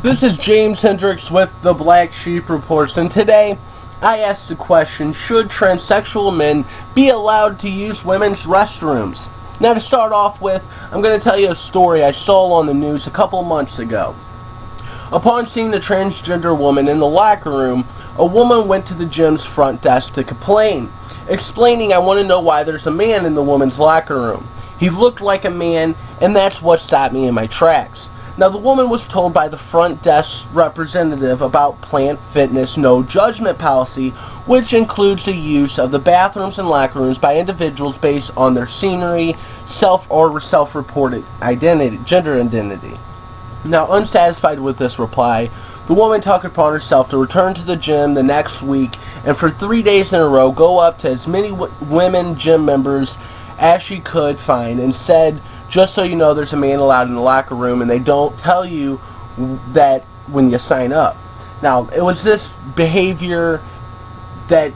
This is James Hendricks with the Black Sheep Reports, and today I asked the question, should transsexual men be allowed to use women's restrooms? Now, to start off with, I'm going to tell you a story I saw on the news a couple months ago. Upon seeing the transgender woman in the locker room, a woman went to the gym's front desk to complain, explaining, "I want to know why there's a man in the woman's locker room. He looked like a man, and that's what stopped me in my tracks." Now, the woman was told by the front desk representative about Plant Fitness No Judgment policy, which includes the use of the bathrooms and locker rooms by individuals based on their scenery, self-reported identity, gender identity. Now, unsatisfied with this reply, the woman took it upon herself to return to the gym the next week and for 3 days in a row go up to as many women gym members as she could find and said, "Just so you know, there's a man allowed in the locker room, and they don't tell you that when you sign up." Now, it was this behavior that,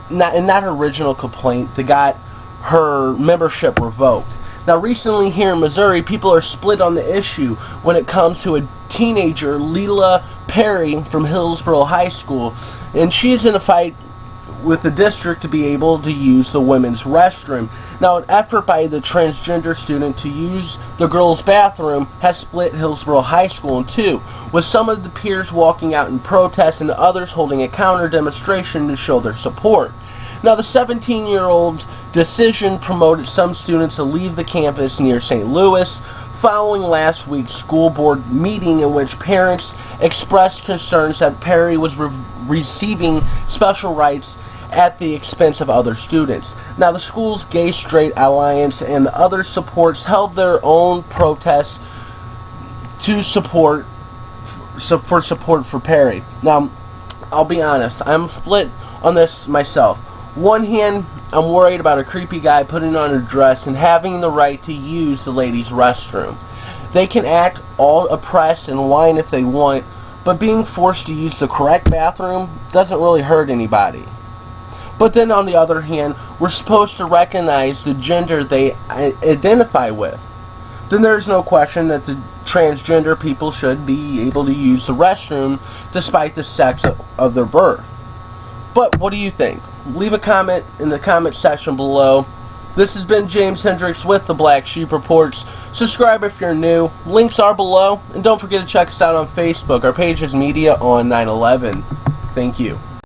not her original complaint, that got her membership revoked. Now, recently here in Missouri, people are split on the issue when it comes to a teenager, Leela Perry from Hillsborough High School, and she's in a fight with the district to be able to use the women's restroom. Now, an effort by the transgender student to use the girls' bathroom has split Hillsborough High School in two, with some of the peers walking out in protest and others holding a counter demonstration to show their support. Now, the 17-year-old's decision promoted some students to leave the campus near St. Louis, following last week's school board meeting in which parents expressed concerns that Perry was receiving special rights at the expense of other students. Now, the school's Gay Straight Alliance and other supports held their own protests to support for Perry. Now, I'll be honest, I'm split on this myself. One hand, I'm worried about a creepy guy putting on a dress and having the right to use the ladies' restroom. They can act all oppressed and whine if they want, but being forced to use the correct bathroom doesn't really hurt anybody. But then on the other hand, we're supposed to recognize the gender they identify with. Then there's no question that the transgender people should be able to use the restroom despite the sex of their birth. But what do you think? Leave a comment in the comment section below. This has been James Hendricks with the Black Sheep Reports. Subscribe if you're new. Links are below. And don't forget to check us out on Facebook. Our page is Media on 9/11. Thank you.